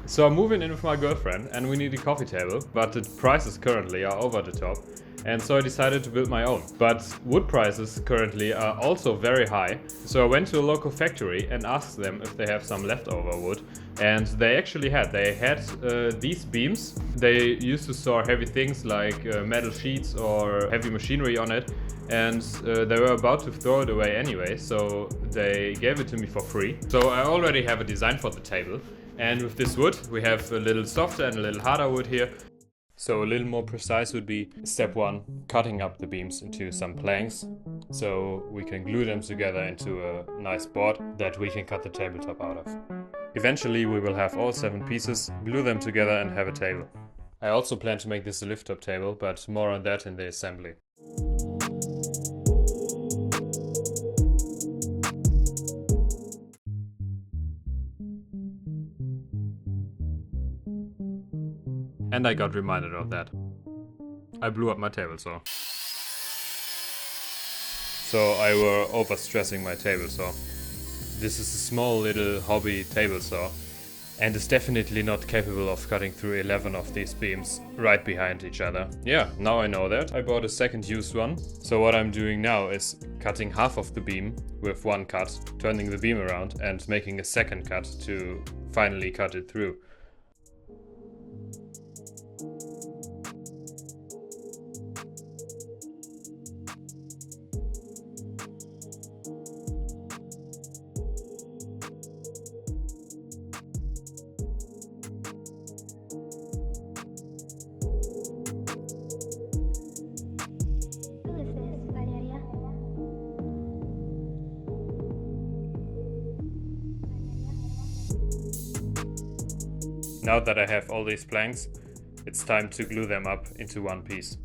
So I'm moving in with my girlfriend and we need a coffee table, but the prices currently are over the top. And so I decided to build my own. But wood prices currently are also very high. So I went to a local factory and asked them if they have some leftover wood. And they actually had. They had these beams. They used to store heavy things like metal sheets or heavy machinery on it. And they were about to throw it away anyway, so they gave it to me for free. So I already have a design for the table. And with this wood, we have a little softer and a little harder wood here. So a little more precise would be step 1, cutting up the beams into some planks so we can glue them together into a nice board that we can cut the tabletop out of. Eventually we will have all 7 pieces, glue them together and have a table. I also plan to make this a lift-top table, but more on that in the assembly. And I got reminded of that. I blew up my table saw. So I were overstressing my table saw. This is a small little hobby table saw and is definitely not capable of cutting through 11 of these beams right behind each other. Yeah, now I know that. I bought a second used one. So what I'm doing now is cutting half of the beam with one cut, turning the beam around and making a second cut to finally cut it through. Now that I have all these planks, it's time to glue them up into one piece.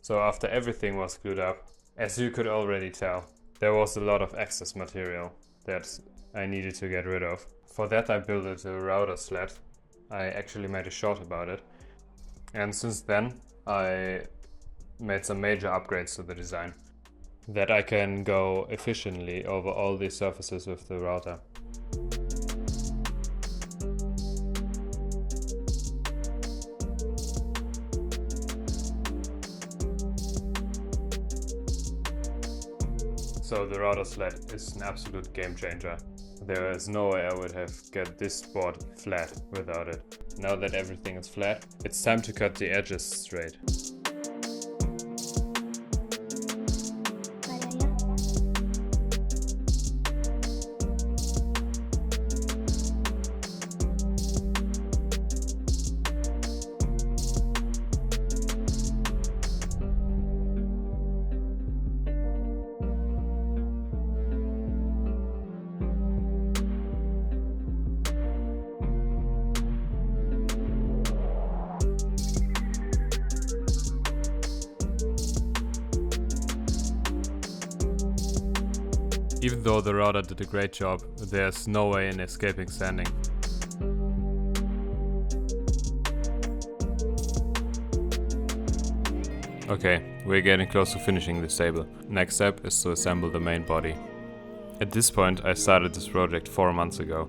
So after everything was glued up, as you could already tell, there was a lot of excess material that I needed to get rid of. For that I built a router sled. I actually made a short about it. And since then I made some major upgrades to the design, that I can go efficiently over all these surfaces with the router. So the router sled is an absolute game changer. There is no way I would have got this board flat without it. Now that everything is flat, it's time to cut the edges straight. Even though the router did a great job, there's no way in escaping sanding. Okay, we're getting close to finishing this table. Next step is to assemble the main body. At this point I started this project 4 months ago.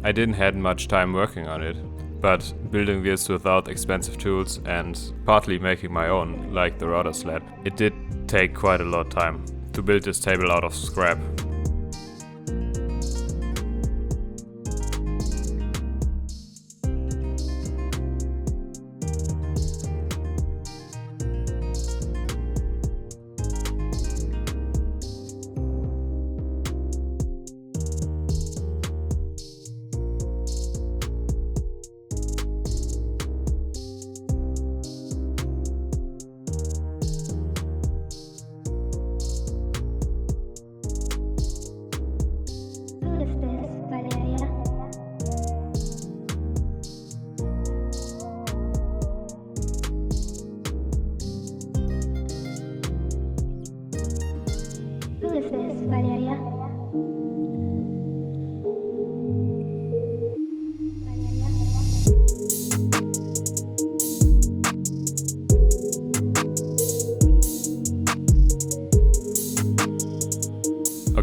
I didn't had much time working on it, but building this without expensive tools and partly making my own, like the router sled, it did take quite a lot of time to build this table out of scrap.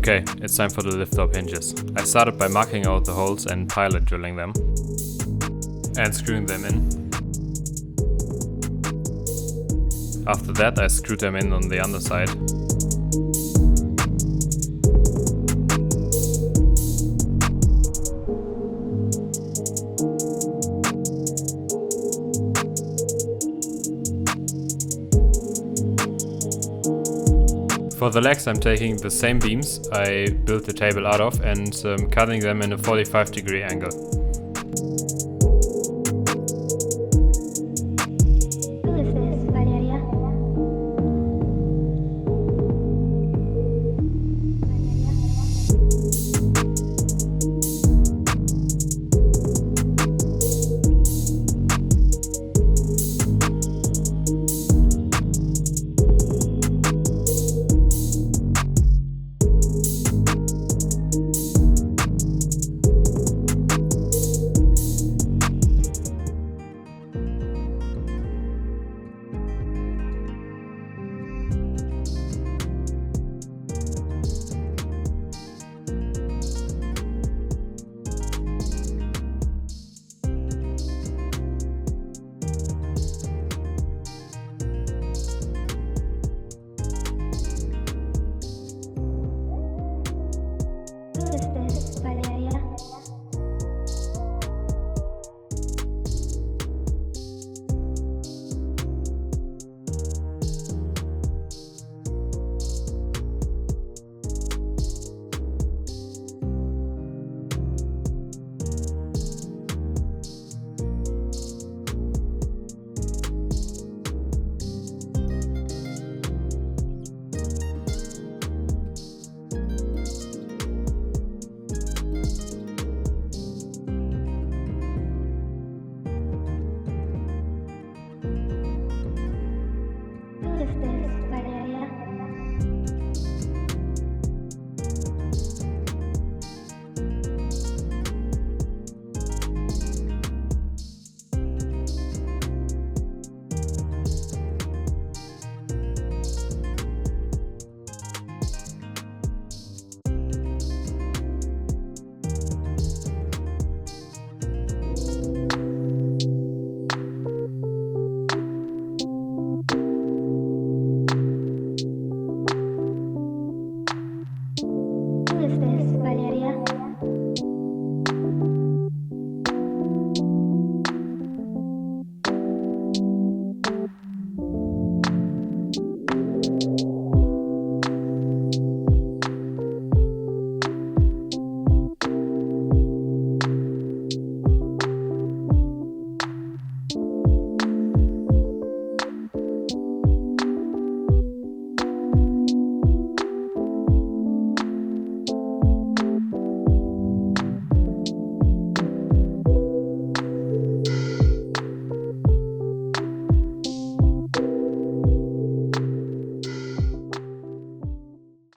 Okay, it's time for the lift-up hinges. I started by marking out the holes and pilot drilling them. And screwing them in. After that I screwed them in on the underside. For the legs I'm taking the same beams I built the table out of and cutting them in a 45-degree angle.